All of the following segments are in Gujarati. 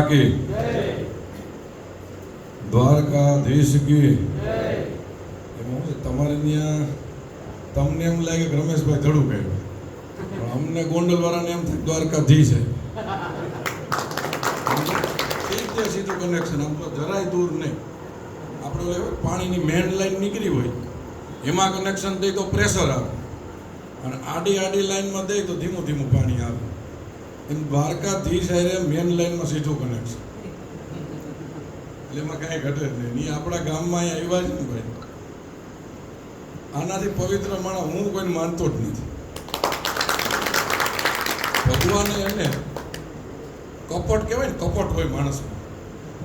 की દ્વારકાધીશ की તમારે ત્યાં તમને એમ લાગે કે રમેશભાઈ ધડું કહ્યું પણ અમને ગોંડલ વાળાને એમ થાય દ્વારકાધીશ છે સીધું કનેક્શન આમ તો જરાય દૂર નહીં. આપણે પાણીની મેન લાઈન નીકળી હોય એમાં કનેક્શન દઈ તો પ્રેશર આવે અને આડી લાઈનમાં દઈ તો ધીમું ધીમું પાણી આવે. એમ દ્વારકાધીશ હારે મેન લાઈનમાં સીધું કનેક્શન એટલે એમાં કાંઈ ઘટે જ નહીં. આપણા ગામમાં અહીંયા આવ્યા જ ને ભાઈ, આનાથી પવિત્ર માણસ હું કોઈને માનતો જ નથી. ભગવાને એને કપટ કહેવાય ને, કપટ હોય માણસમાં,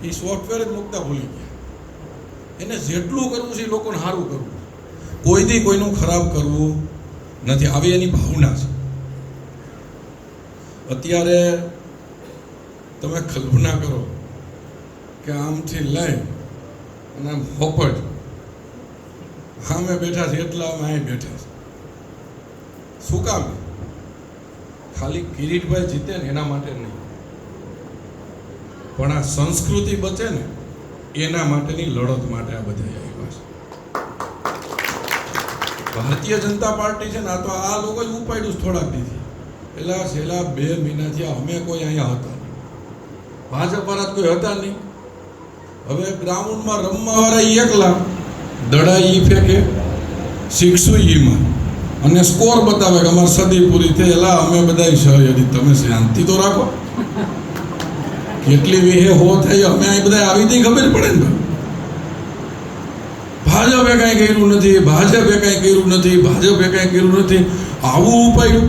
એ સોફ્ટવેર જ મૂકતા ભૂલી ગયા. એને જેટલું કરવું છે એ લોકોને સારું કરવું, કોઈથી કોઈનું ખરાબ કરવું નથી. આવી એની ભાવના છે. અત્યારે તમે કલ્પના કરો કે આમથી લઈ અને આમ હોપટ સામે બેઠા છે એટલા અમે અહીં બેઠા છે. શું કામ? ખાલી કિરીટભાઈ જીતે ને એના માટે નહીં, પણ આ સંસ્કૃતિ બચે ને એના માટેની લડત માટે આ બધા આવ્યા છે. ભારતીય જનતા પાર્ટી છે ને, આ તો આ લોકો જ ઉપાડ્યું થોડાક દીધી. એટલે છેલ્લા 2 મહિનાથી અમે કોઈ અહીંયા હતા નહીં, ભાજપ વાળા કોઈ હતા નહીં. હવે ગ્રાઉન્ડમાં રમવાવાળા એકલા દડા ઈ ફેંકે, શિક્ષુ ઈમાં અને સ્કોર બતાવે કે અમારી સદી પૂરી થઈ. એલા અમે બધા સહયોગી, તમે શાંતિ તો રાખો. કેટલી વિહે હો થઈ અમે અહીં બધા આવી હતી ખબર પડે ને. ભાજપે કાંઈ કર્યું નથી, ભાજપે કાંઈ કર્યું નથી, ભાજપે કાંઈ કર્યું નથી, આવું ઉપાડ્યું.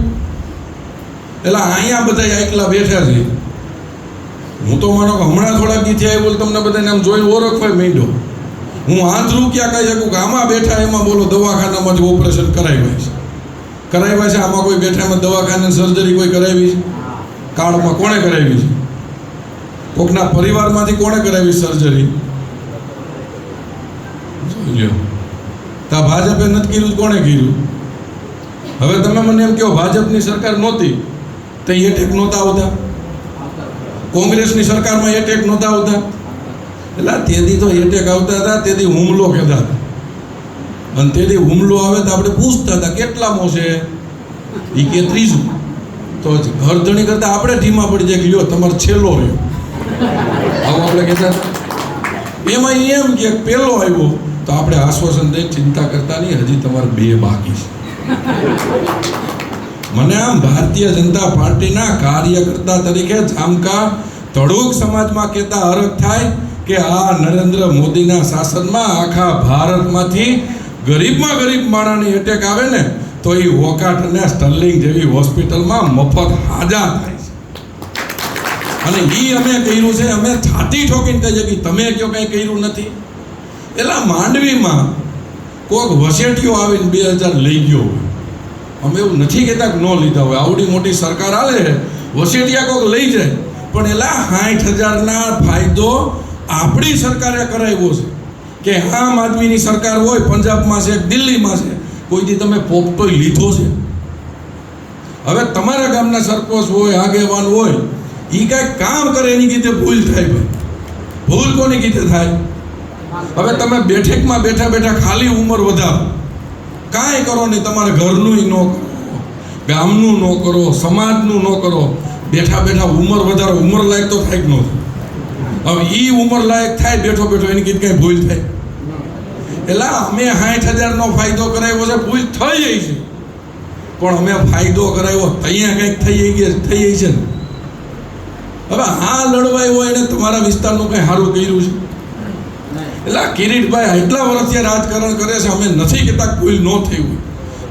એટલે અહીંયા બધા એકલા બેઠા છે. હું તો માનો કે હમણાં થોડાક દી થયા બોલ તમને બધાને આમ જોઈને ઓળખવા માંડ્યો. હું આંધળું ક્યાં કહી શકું કે આમાં બેઠા એમાં બોલો દવાખાનામાંથી ઓપરેશન કરાવ્યા છે, કરાવ્યા છે. આમાં કોઈ બેઠા એમાં દવાખાને સર્જરી કોઈ કરાવી છે? કાર્ડમાં કોણે કરાવી છે? કોકના પરિવારમાંથી કોણે કરાવી સર્જરી? જોઈ તા ભાજપે નથી કર્યું, કોણે કર્યું? હવે તમે મને એમ કહો ભાજપની સરકાર નહોતી તો એટેક નહોતા આવતા, કોંગ્રેસની સરકારમાં એટેક નહોતા આવતા. એટલે તેથી તો એટેક આવતા હતા, તેથી હુમલો કહેતા હતા. અને તેથી હુમલો આવે તો આપણે પૂછતા હતા કેટલામો છે, એ કે ત્રીજું. તો ઘરધણી કરતા આપણે ઢીમા પડી જાય કે લ્યો તમારે છેલ્લો રહ્યો, આવું આપણે કહેતા. એમાં એમ કે પહેલો આવ્યો તો આપણે આશ્વાસન દઈ ચિંતા કરતા નહીં, હજી તમારે 2 બાકી છે. મને આમ ભારતીય જનતા પાર્ટીના કાર્યકર્તા તરીકે જામકા તડુક સમાજમાં કહેતા હરખ થાય કે આ નરેન્દ્ર મોદીના શાસનમાં આખા ભારતમાંથી ગરીબમાં ગરીબ માણસની એટેક આવે ને તો એ વોકાટ અને સ્ટર્લિંગ જેવી હોસ્પિટલમાં મફત હાજા થાય છે. અને એ અમે કર્યું છે. અમે છાતી ઠોકીને કહીએ કે તમે કયો કંઈ કર્યું નથી. એટલે માંડવીમાં કોઈક વસેટીઓ આવીને 2000 લઈ ગયો હોય. અમે એવું નથી કહેતા કે ન લીધા હોય, આવડી મોટી સરકાર આવે વસેટિયા કોઈક લઈ જાય, પણ એલા 60,000ના ફાયદો આપણી સરકારે કરાવ્યો છે. કે આમ આદમીની સરકાર હોય, પંજાબમાં છે, દિલ્હીમાં છે, કોઈથી તમે પોપટોય લીધો છે? હવે તમારા ગામના સરપંચ હોય, આગેવાન હોય, એ કાંઈક કામ કરે એની કીધે ભૂલ થાય ભાઈ. ભૂલ કોની કીધે થાય? હવે તમે બેઠકમાં બેઠા બેઠા ખાલી ઉંમર વધારો, કાંઈ કરો નહીં, તમારા ઘરનું ન કરો, ગામનું ન કરો, સમાજનું ન કરો, બેઠા બેઠા ઉંમર વધારો. ઉંમર લાયક તો થાય જ ન થાય. હવે એ ઉંમર લાયક થાય બેઠો બેઠો એની કીધે કાંઈ ભૂલ થાય? એટલે અમે 60,000નો ફાયદો કરાવ્યો છે, ભૂલ થઈ જાય છે, પણ અમે ફાયદો કરાવ્યો અહીંયા કંઈક થઈ છે ને. હવે આ લડવાઈ હોય એને તમારા વિસ્તારનું કંઈ સારું કર્યું છે? એટલે કિરીટભાઈ એટલા વર્ષથી રાજકારણ કરે છે. અમે નથી કહેતા ભૂલ ન થઈ હોય,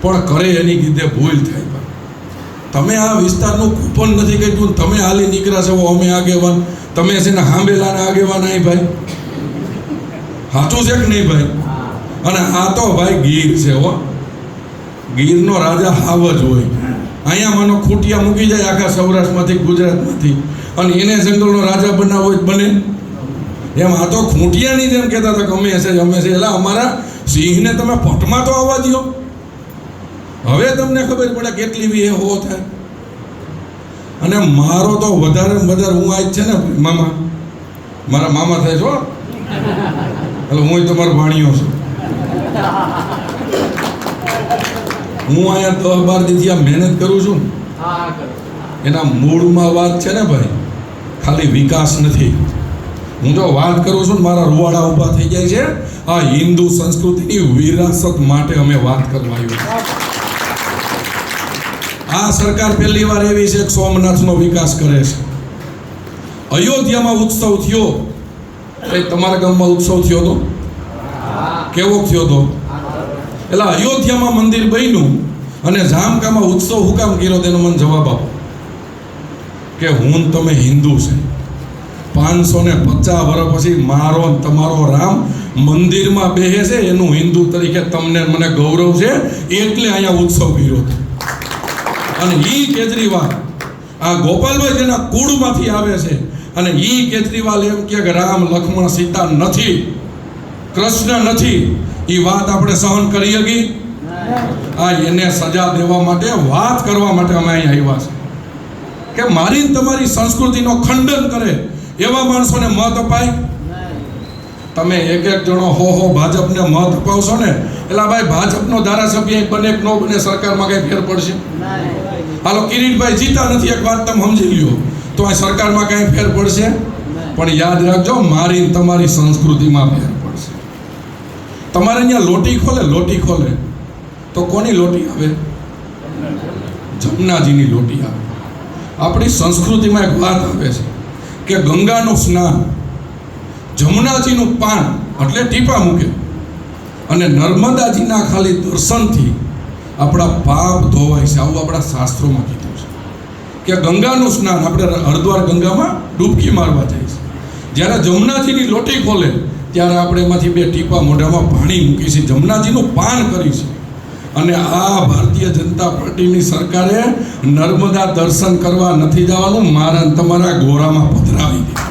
પણ કરે એની કીધે ભૂલ થાય. તમે આ વિસ્તારનું કૂપન નથી કાઢ્યું, તમે હાલી નીકળ્યા છો, અમે આગેવાન, તમે છે ને હાંબેલાના આગેવાન અહીં ભાઈ. સાચું છે કે નહીં ભાઈ? અને આ તો ભાઈ ગીર છે હો, ગીરનો રાજા હાવ જ હોય. અહીંયા માનો ખૂટિયા મૂકી જાય આખા સૌરાષ્ટ્રમાંથી, ગુજરાતમાંથી, અને એને જંગલનો રાજા બનાવવો જ બને એમ. આ તો ખૂંટિયાની જેમ કહેતા હતા કે અમે છે. એટલે અમારા સિંહને તમે પટમાં તો આવવા દો. હવે તમને ખબર પડે કેટલી વી હો થાય. અને મારો તો વધારે હું આજ છે ને મારા મામા થાય છો એટલે હું તમારો ભાણિયો છું. હું અહીંયા 10-12 દીથી આ મહેનત કરું છું. એના મૂળમાં વાત છે ને ભાઈ, ખાલી વિકાસ નથી. હું જો વાત કરું છું ને મારા રૂવાડા ઊભા થઈ જાય છે. આ હિન્દુ સંસ્કૃતિની વિરાસત માટે અમે વાત કરવા આવ્યા. આ સરકાર પહેલી વાર એવી છે કે સોમનાથનો વિકાસ કરે છે. અયોધ્યામાં ઉત્સવ થયો, તમારા ગામમાં ઉત્સવ થયો હતો? કેવો થયો હતો? એટલે અયોધ્યામાં મંદિર બન્યું અને જામકામાં ઉત્સવ હું કામ કર્યો તેનો મને જવાબ આપો. કે હું તમે હિન્દુ છે, 550 વર્ષ પછી મારો તમારો રામ મંદિરમાં બેસે છે, એનું હિન્દુ તરીકે તમને મને ગૌરવ છે, એટલે અહીંયા ઉત્સવ કર્યો હતો. અને ઈ કેજરીવાલ આ ગોપાલભાઈ જેના કુળમાંથી આવે છે અને ઈ કેજરીવાલ એમ કે રામ લક્ષ્મણ સીતા નથી, કૃષ્ણ નથી, એ વાત આપણે સહન કરી શકી? આ એને સજા દેવા માટે, વાત કરવા માટે અમે અહીં આવ્યા છે કે મારી તમારી સંસ્કૃતિનો ખંડન કરે એવા માણસોને મત અપાય? તમે એક જણો હો ભાજપને મત અપાવશો ને, એટલે ભાઈ ભાજપનો ધારાસભ્ય બને કે ન બને સરકારમાં કઈ ફેર પડશે? હાલો કિરીટભાઈ જીતા નથી, એક વાત તમે સમજી લ્યો, તો આ સરકારમાં કઈ ફેર પડશે? પણ યાદ રાખજો, મારી તમારી સંસ્કૃતિમાં ફેર પડશે. તમારે અહીંયા લોટી ખોલે તો કોની લોટી આવે? જમનાજીની લોટી આવે. આપણી સંસ્કૃતિમાં એક વાત આવે છે કે ગંગાનું સ્નાન, જમનાજીનું પાન એટલે ટીપા મૂકે, અને નર્મદાજીના ખાલી દર્શનથી આપણા પાપ ધોવાય છે. આવું આપણા શાસ્ત્રોમાં કીધું છે કે ગંગાનું સ્નાન, આપણે હરિદ્વાર ગંગામાં ડૂબકી મારવા જાય છે, જ્યારે જમનાજીની લોટી ખોલે ત્યારે આપણે એમાંથી 2 ટીપા મોઢામાં પાણી મૂકી છે, જમનાજીનું પાન કરી છે. અને આ ભારતીય જનતા પાર્ટીની સરકારે નર્મદા દર્શન કરવા નથી જવાનું, મારા તમારા ગોરામાં પધરાવી દીધું.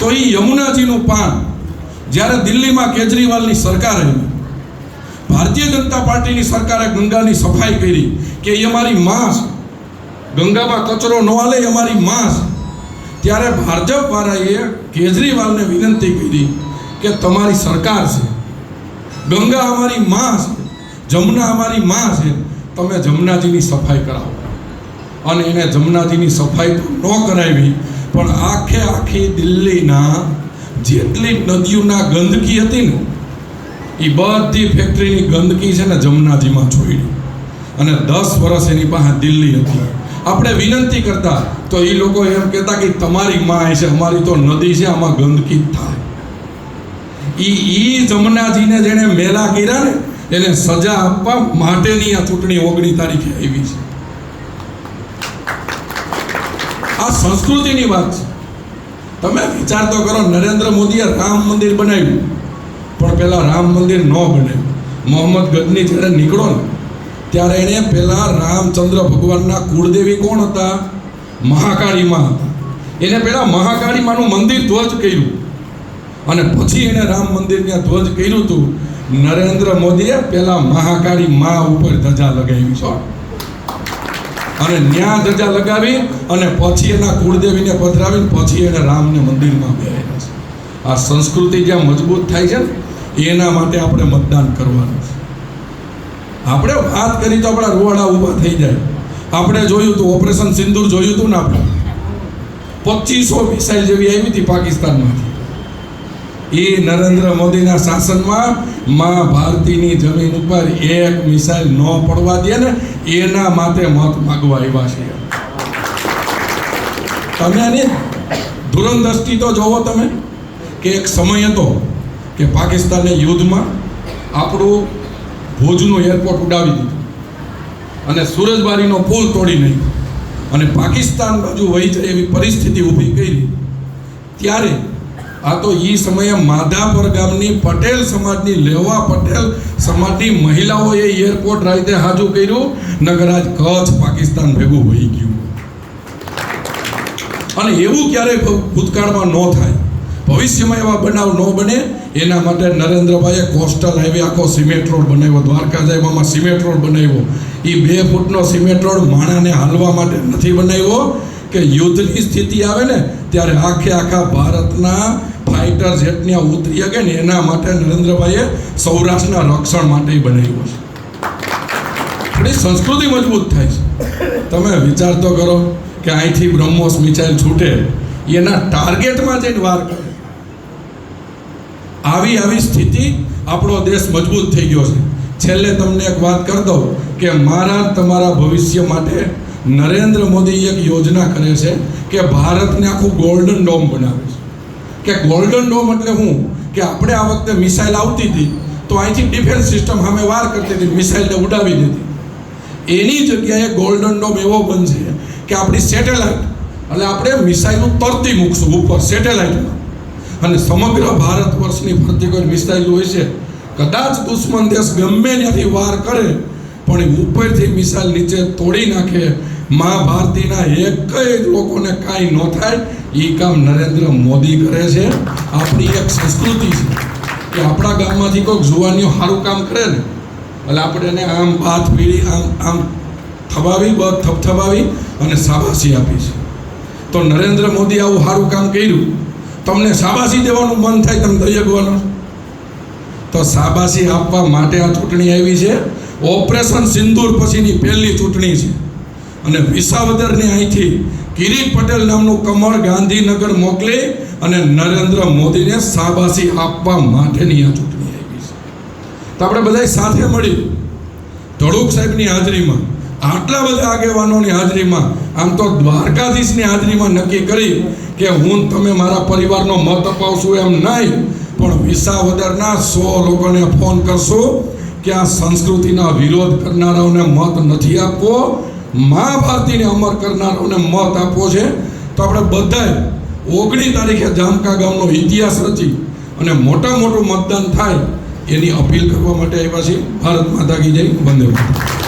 તો એ યમુનાજીનું પાન જ્યારે દિલ્હીમાં કેજરીવાલની સરકાર આવી, ભારતીય જનતા પાર્ટીની સરકારે ગંગાની સફાઈ કરી કે એ અમારી માં છે, ગંગામાં કચરો ન હાલે, અમારી માં છે, ત્યારે ભાજપવાળાએ કેજરીવાલને વિનંતી કરી કે તમારી સરકાર છે, ગંગા અમારી માં છે, જમના અમારી માં છે, તમે જમનાજીની સફાઈ કરાવો. અને એને જમનાજીની સફાઈ તો ન કરાવી, પણ આખી દિલ્હીના જેટલી નદીઓના ગંદકી હતી ને, એ બધી ફેક્ટરીની ગંદકી છે ને જમનાજીમાં છોડી. અને 10 વર્ષ એની પાસે દિલ્હી હતી. આપણે વિનંતી કરતા તો એ લોકો એમ કહેતા કે તમારી માં છે, અમારી તો નદી છે, આમાં ગંદકી થાય. ઈ જમનાજીને જેણે મેલા કર્યા ને, એને સજા આપવા માટેની આ ચૂંટણી 19 તારીખે આવી છે. આ સંસ્કૃતિની વાત છે. તમે વિચાર તો કરો, નરેન્દ્ર મોદીએ રામ મંદિર બનાવ્યું, પણ પેલા રામ મંદિર ન બનાવ્યું. મોહમ્મદ ગજની જ્યારે નીકળો ને, ત્યારે એને પેલા રામચંદ્ર ભગવાનના કુળદેવી કોણ હતા? મહાકાળી માં હતા. એને પેલા મહાકાળી માનું મંદિર ધ્વજ કર્યું, અને પછી એને રામ મંદિરને ધ્વજ કર્યું હતું. નરેન્દ્ર મોદીએ પેલા મહાકાળી માં ઉપર ધજા લગાવી છે, અને ન્યા ધજા લગાવી અને પછી એના કુળદેવીને પધરાવીને પછી એને રામને મંદિરમાં બેહાડ્યા છે. આ સંસ્કૃતિ જ્યાં મજબૂત થાય છે ને, એના માટે આપણે મતદાન કરવાનું છે. આપણે વાત કરી તો આપણા રૂવાડા ઊભા થઈ જાય. આપણે જોયું હતું ઓપરેશન સિંદૂર, જોયું હતું ને આપણે, 2500 મિસાઇલ જેવી આવી હતી પાકિસ્તાનમાંથી. એ નરેન્દ્ર મોદીના શાસનમાં માં ભારતીની જમીન ઉપર એક મિસાઇલ ન પડવા દે ને, એના માટે મત માગવા આવ્યા છે. તમે આની દૂરંદૃષ્ટિ તો જોવો તમે, કે એક સમય હતો કે પાકિસ્તાને યુદ્ધમાં આપણું ભુજનું એરપોર્ટ ઉડાવી દીધું અને સુરજબારીનો પુલ તોડી નાખ્યો, અને પાકિસ્તાન બાજુ વહી જાય એવી પરિસ્થિતિ ઊભી કરી. ત્યારે આ તો એ સમયે માધાપર ગામની પટેલ સમાજની, લેવા પટેલ સમાજની મહિલાઓએ એરપોર્ટ રાતે હાજુ કર્યું, નગરાજ કચ્છ પાકિસ્તાન ભેગું વહી ગયું. અને એવું ક્યારેય ભૂતકાળમાં ન થાય, ભવિષ્યમાં એવા બનાવ ન બને, એના માટે નરેન્દ્રભાઈએ કોસ્ટલ હાઈવે આખો સિમેન્ટ રોડ બનાવ્યો, દ્વારકા જાય એમાં સિમેન્ટ રોડ બનાવ્યો. એ 2 ફૂટનો સિમેન્ટ રોડ માણાને હાલવા માટે નથી બનાવ્યો કે યુદ્ધની સ્થિતિ આવે ને ત્યારે આખા ભારતના ફાઇટર જેટને ઉતરી શકે ને એના માટે નરેન્દ્રભાઈએ સૌરાષ્ટ્રના રક્ષણ માટે બનાવ્યો છે. થોડી સંસ્કૃતિ મજબૂત થાય છે. તમે વિચાર તો કરો કે અહીંથી બ્રહ્મોસ મિસાઇલ છૂટે એના ટાર્ગેટમાં જઈને વાર કરે. આવી સ્થિતિ આપણો દેશ મજબૂત થઈ ગયો છે. છેલ્લે તમને એક વાત કરી દઉં કે મારા તમારા ભવિષ્ય માટે નરેન્દ્ર મોદી એક યોજના કરે છે કે ભારતને આખું ગોલ્ડન ડોમ બનાવે છે. કે ગોલ્ડન ડોમ એટલે શું કે આપણે આ વખતે મિસાઇલ આવતી હતી તો અહીંથી ડિફેન્સ સિસ્ટમ સામે વાર કરતી હતી, મિસાઇલને ઉડાવી દીધી. એની જગ્યાએ ગોલ્ડન ડોમ એવો બનશે કે આપણી સેટેલાઇટ એટલે આપણે મિસાઇલો તરતી મૂકશું ઉપર સેટેલાઇટમાં અને સમગ્ર ભારત વર્ષની ફરતી કોઈ મિસાઇલ હોય છે. કદાચ દુશ્મન દેશ ગમે ત્યાંથી વાર કરે પણ એ ઉપરથી મિસાઇલ નીચે તોડી નાખે, મા ભારતીના એકય લોકોને કાંઈ ન થાય. એ કામ નરેન્દ્ર મોદી કરે છે. આપણી એક સંસ્કૃતિ છે કે આપણા ગામમાંથી કોઈક જુવાનીઓ સારું કામ કરે ને એટલે આપણે એને આમ હાથ પીડી આમ થવાવી થપથપાવી અને શાબાશી આપી છે. તો નરેન્દ્ર મોદી આવું સારું કામ કર્યું, તમને શાબાશી દેવાનું મન થાય, તમે દઈ શકવાનો તો શાબાશી આપવા માટે આ ચૂંટણી આવી છે. ઓપરેશન સિંદૂર પછીની પહેલી ચૂંટણી છે અને વિસાવદરને અહીંથી કિરીટ પટેલ નામનું કમળ ગાંધીનગર મોકલી અને નરેન્દ્ર મોદીને શાબાશી આપવા માટેની આ ચૂંટણી આવી છે. તો આપણે બધા સાથે મળી ધડુક સાહેબની હાજરીમાં, આટલા બધા આગેવાનોની હાજરીમાં, આમ તો દ્વારકાધીશની હાજરીમાં નક્કી કરી કે હું તમે મારા પરિવારનો મત અપાવશું એમ નહીં, પણ વિસાવદરના 100 લોકોને ફોન કરશું કે આ સંસ્કૃતિના વિરોધ કરનારાઓને મત નથી આપવો, મા ભારતીને અમર કરનારાઓને મત આપવો છે. તો આપણે બધાએ 19 તારીખે જામકા ગામનો ઇતિહાસ રચી અને મોટું મતદાન થાય એની અપીલ કરવા માટે આવ્યા છીએ. ભારત માતા કી જય. વંદે માતરમ.